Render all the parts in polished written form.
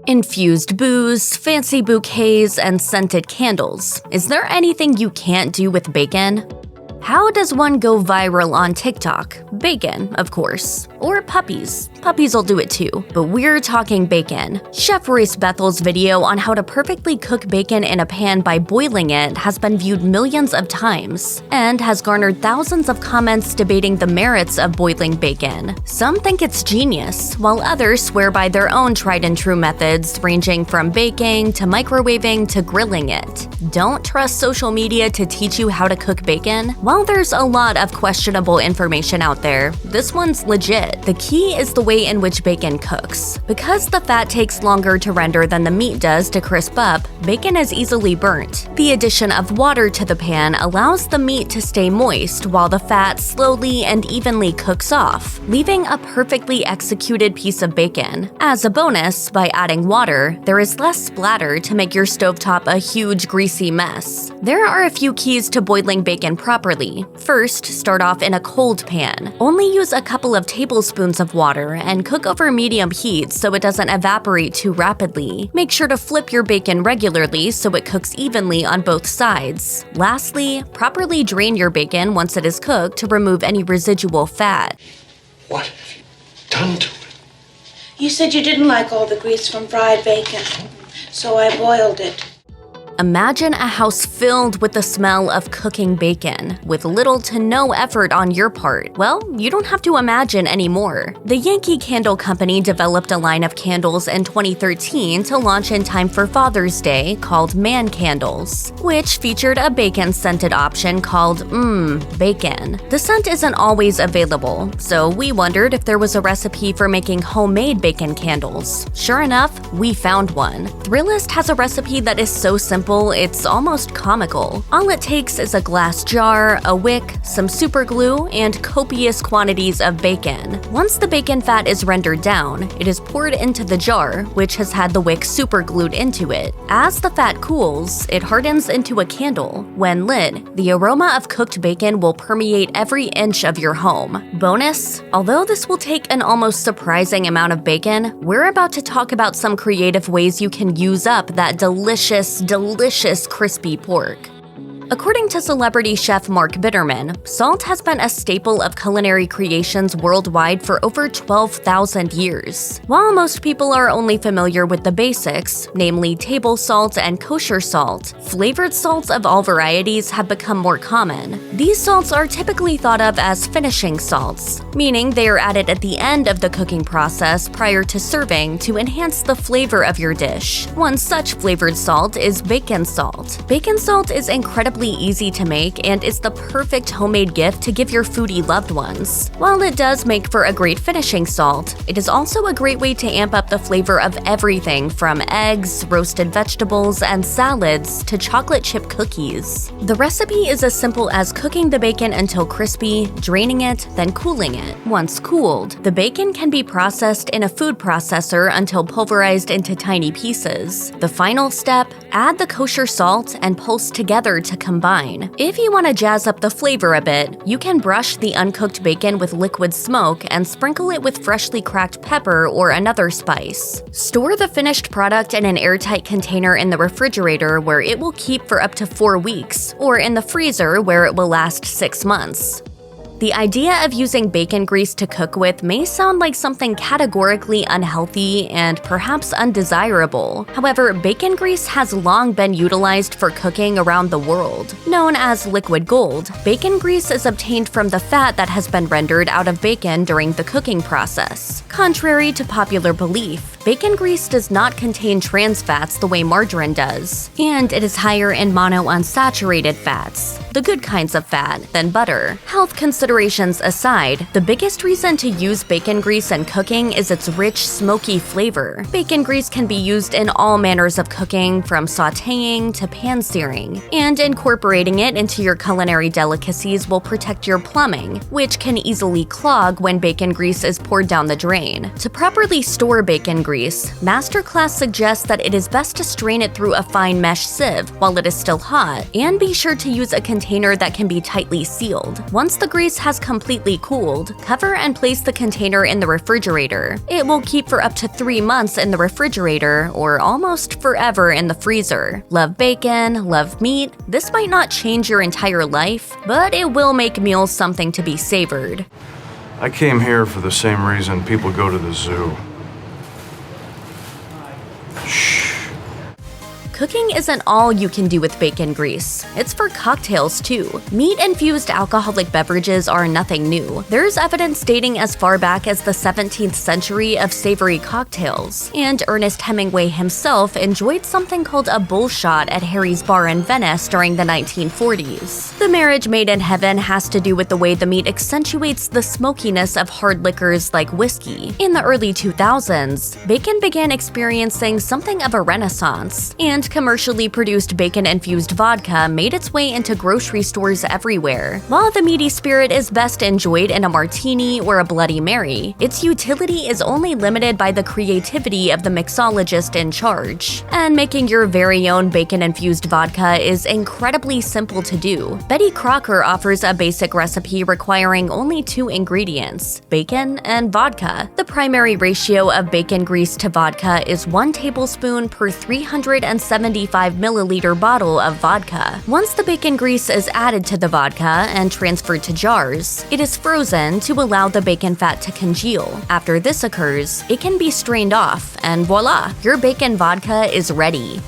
Infused booze, fancy bouquets, and scented candles. Is there anything you can't do with bacon? How does one go viral on TikTok? Bacon, of course. Or puppies. Puppies will do it too. But we're talking bacon. Chef Royce Bethel's video on how to perfectly cook bacon in a pan by boiling it has been viewed millions of times, and has garnered thousands of comments debating the merits of boiling bacon. Some think it's genius, while others swear by their own tried-and-true methods ranging from baking to microwaving to grilling it. Don't trust social media to teach you how to cook bacon? While there's a lot of questionable information out there, this one's legit. The key is the way in which bacon cooks. Because the fat takes longer to render than the meat does to crisp up, bacon is easily burnt. The addition of water to the pan allows the meat to stay moist while the fat slowly and evenly cooks off, leaving a perfectly executed piece of bacon. As a bonus, by adding water, there is less splatter to make your stovetop a huge greasy mess. There are a few keys to boiling bacon properly. First, start off in a cold pan. Only use a couple of tablespoons of water and cook over medium heat so it doesn't evaporate too rapidly. Make sure to flip your bacon regularly so it cooks evenly on both sides. Lastly, properly drain your bacon once it is cooked to remove any residual fat. What have you done to it? You said you didn't like all the grease from fried bacon, so I boiled it. Imagine a house filled with the smell of cooking bacon, with little to no effort on your part. Well, you don't have to imagine anymore. The Yankee Candle Company developed a line of candles in 2013 to launch in time for Father's Day called Man Candles, which featured a bacon-scented option called Bacon. The scent isn't always available, so we wondered if there was a recipe for making homemade bacon candles. Sure enough, we found one. Thrillist has a recipe that is so simple it's almost comical. All it takes is a glass jar, a wick, some super glue, and copious quantities of bacon. Once the bacon fat is rendered down, it is poured into the jar, which has had the wick super glued into it. As the fat cools, it hardens into a candle. When lit, the aroma of cooked bacon will permeate every inch of your home. Bonus, although this will take an almost surprising amount of bacon, we're about to talk about some creative ways you can use up that delicious crispy pork. According to celebrity chef Mark Bitterman, salt has been a staple of culinary creations worldwide for over 12,000 years. While most people are only familiar with the basics, namely table salt and kosher salt, flavored salts of all varieties have become more common. These salts are typically thought of as finishing salts, meaning they are added at the end of the cooking process prior to serving to enhance the flavor of your dish. One such flavored salt is bacon salt. Bacon salt is incredibly easy to make and is the perfect homemade gift to give your foodie loved ones. While it does make for a great finishing salt, it is also a great way to amp up the flavor of everything from eggs, roasted vegetables, and salads to chocolate chip cookies. The recipe is as simple as cooking the bacon until crispy, draining it, then cooling it. Once cooled, the bacon can be processed in a food processor until pulverized into tiny pieces. The final step, add the kosher salt and pulse together to combine. If you want to jazz up the flavor a bit, you can brush the uncooked bacon with liquid smoke and sprinkle it with freshly cracked pepper or another spice. Store the finished product in an airtight container in the refrigerator where it will keep for up to 4 weeks, or in the freezer where it will last 6 months. The idea of using bacon grease to cook with may sound like something categorically unhealthy and perhaps undesirable. However, bacon grease has long been utilized for cooking around the world. Known as liquid gold, bacon grease is obtained from the fat that has been rendered out of bacon during the cooking process. Contrary to popular belief, bacon grease does not contain trans fats the way margarine does, and it is higher in monounsaturated fats, the good kinds of fat, than butter. Health considerations aside, the biggest reason to use bacon grease in cooking is its rich, smoky flavor. Bacon grease can be used in all manners of cooking, from sautéing to pan-searing, and incorporating it into your culinary delicacies will protect your plumbing, which can easily clog when bacon grease is poured down the drain. To properly store bacon grease, grease, Masterclass suggests that it is best to strain it through a fine mesh sieve while it is still hot, and be sure to use a container that can be tightly sealed. Once the grease has completely cooled, cover and place the container in the refrigerator. It will keep for up to 3 months in the refrigerator, or almost forever in the freezer. Love bacon, love meat? This might not change your entire life, but it will make meals something to be savored. I came here for the same reason people go to the zoo. Shh. Cooking isn't all you can do with bacon grease. It's for cocktails too. Meat-infused alcoholic beverages are nothing new. There's evidence dating as far back as the 17th century of savory cocktails, and Ernest Hemingway himself enjoyed something called a bullshot at Harry's Bar in Venice during the 1940s. The marriage made in heaven has to do with the way the meat accentuates the smokiness of hard liquors like whiskey. In the early 2000s, bacon began experiencing something of a renaissance, and commercially produced bacon-infused vodka made its way into grocery stores everywhere. While the meaty spirit is best enjoyed in a martini or a Bloody Mary, its utility is only limited by the creativity of the mixologist in charge. And making your very own bacon-infused vodka is incredibly simple to do. Betty Crocker offers a basic recipe requiring only 2 ingredients: bacon and vodka. The primary ratio of bacon grease to vodka is 1 tablespoon per 375 milliliter bottle of vodka. Once the bacon grease is added to the vodka and transferred to jars, it is frozen to allow the bacon fat to congeal. After this occurs, it can be strained off, and voila, your bacon vodka is ready.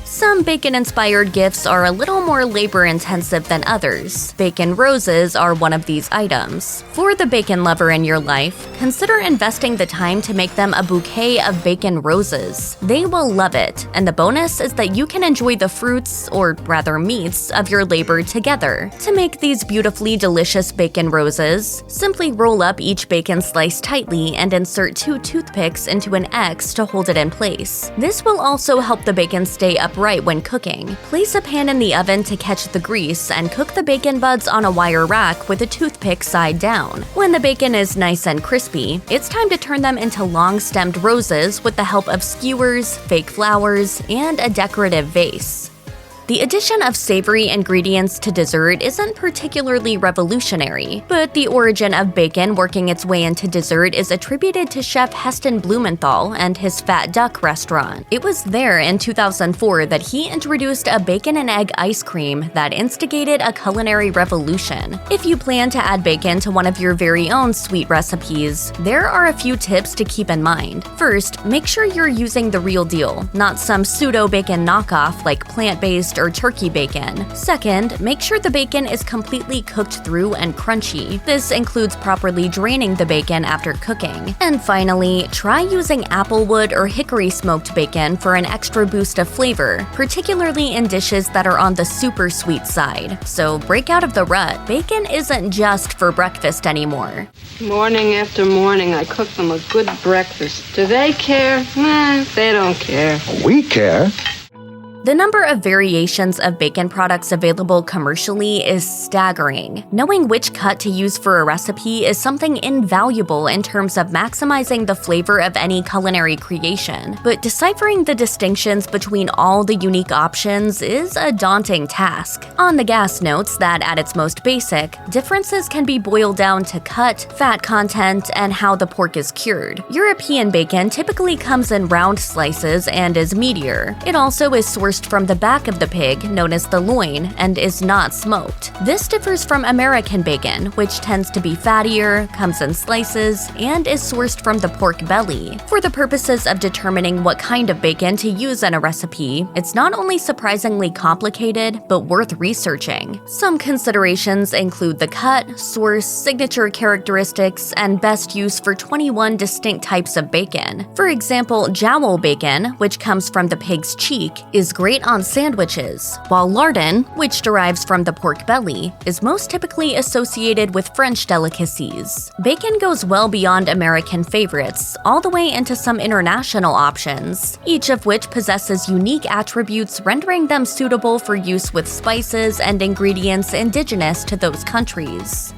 Some bacon-inspired gifts are a little more labor-intensive than others. Bacon roses are one of these items. For the bacon lover in your life, consider investing the time to make them a bouquet of bacon roses. They will love it, and the bonus is that you can enjoy the fruits, or rather meats, of your labor together. To make these beautifully delicious bacon roses, simply roll up each bacon slice tightly and insert 2 toothpicks into an X to hold it in place. This will also help the bacon stay upright when cooking. Place a pan in the oven to catch the grease and cook the bacon buds on a wire rack with a toothpick side down. When the bacon is nice and crispy, it's time to turn them into long-stemmed roses with the help of skewers, fake flowers, and a decorative vase. The addition of savory ingredients to dessert isn't particularly revolutionary, but the origin of bacon working its way into dessert is attributed to Chef Heston Blumenthal and his Fat Duck restaurant. It was there in 2004 that he introduced a bacon and egg ice cream that instigated a culinary revolution. If you plan to add bacon to one of your very own sweet recipes, there are a few tips to keep in mind. First, make sure you're using the real deal, not some pseudo-bacon knockoff like plant-based or turkey bacon. Second, make sure the bacon is completely cooked through and crunchy. This includes properly draining the bacon after cooking. And finally, try using applewood or hickory smoked bacon for an extra boost of flavor, particularly in dishes that are on the super sweet side. So break out of the rut. Bacon isn't just for breakfast anymore. Morning after morning, I cook them a good breakfast. Do they care? Nah, they don't care. We care. The number of variations of bacon products available commercially is staggering. Knowing which cut to use for a recipe is something invaluable in terms of maximizing the flavor of any culinary creation, but deciphering the distinctions between all the unique options is a daunting task. On the Gas notes that at its most basic, differences can be boiled down to cut, fat content, and how the pork is cured. European bacon typically comes in round slices and is meatier. It also is sourced from the back of the pig, known as the loin, and is not smoked. This differs from American bacon, which tends to be fattier, comes in slices, and is sourced from the pork belly. For the purposes of determining what kind of bacon to use in a recipe, it's not only surprisingly complicated, but worth researching. Some considerations include the cut, source, signature characteristics, and best use for 21 distinct types of bacon. For example, jowl bacon, which comes from the pig's cheek, is great on sandwiches, while lardon, which derives from the pork belly, is most typically associated with French delicacies. Bacon goes well beyond American favorites, all the way into some international options, each of which possesses unique attributes rendering them suitable for use with spices and ingredients indigenous to those countries.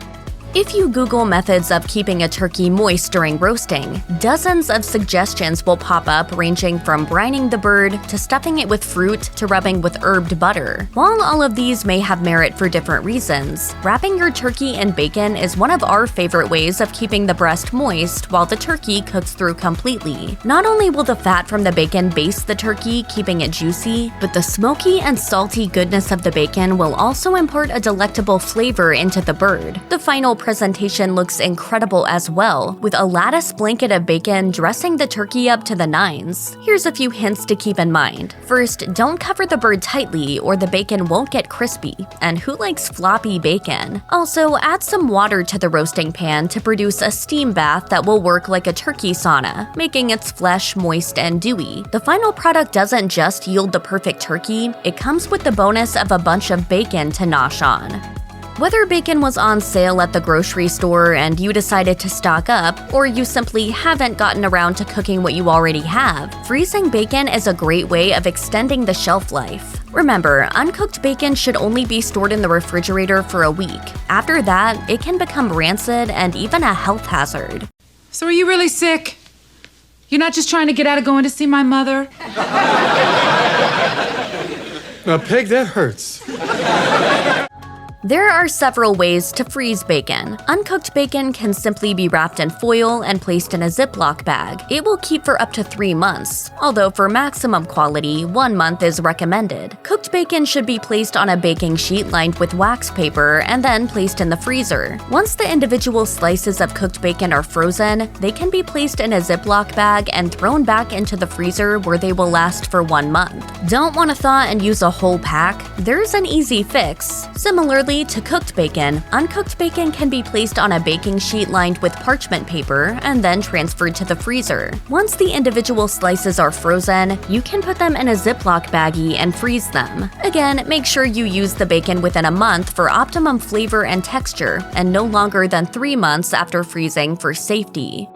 If you Google methods of keeping a turkey moist during roasting, dozens of suggestions will pop up ranging from brining the bird to stuffing it with fruit to rubbing with herbed butter. While all of these may have merit for different reasons, wrapping your turkey in bacon is one of our favorite ways of keeping the breast moist while the turkey cooks through completely. Not only will the fat from the bacon baste the turkey, keeping it juicy, but the smoky and salty goodness of the bacon will also impart a delectable flavor into the bird. The final presentation looks incredible as well, with a lattice blanket of bacon dressing the turkey up to the nines. Here's a few hints to keep in mind. First, don't cover the bird tightly or the bacon won't get crispy. And who likes floppy bacon? Also, add some water to the roasting pan to produce a steam bath that will work like a turkey sauna, making its flesh moist and dewy. The final product doesn't just yield the perfect turkey, it comes with the bonus of a bunch of bacon to nosh on. Whether bacon was on sale at the grocery store and you decided to stock up, or you simply haven't gotten around to cooking what you already have, freezing bacon is a great way of extending the shelf life. Remember, uncooked bacon should only be stored in the refrigerator for a week. After that, it can become rancid and even a health hazard. So are you really sick? You're not just trying to get out of going to see my mother? Now, Peg, that hurts. There are several ways to freeze bacon. Uncooked bacon can simply be wrapped in foil and placed in a Ziploc bag. It will keep for up to 3 months, although for maximum quality, 1 month is recommended. Cooked bacon should be placed on a baking sheet lined with wax paper and then placed in the freezer. Once the individual slices of cooked bacon are frozen, they can be placed in a Ziploc bag and thrown back into the freezer where they will last for 1 month. Don't want to thaw and use a whole pack? There's an easy fix. Similarly to cooked bacon, uncooked bacon can be placed on a baking sheet lined with parchment paper and then transferred to the freezer. Once the individual slices are frozen, you can put them in a Ziploc baggie and freeze them. Again, make sure you use the bacon within a month for optimum flavor and texture, and no longer than 3 months after freezing for safety.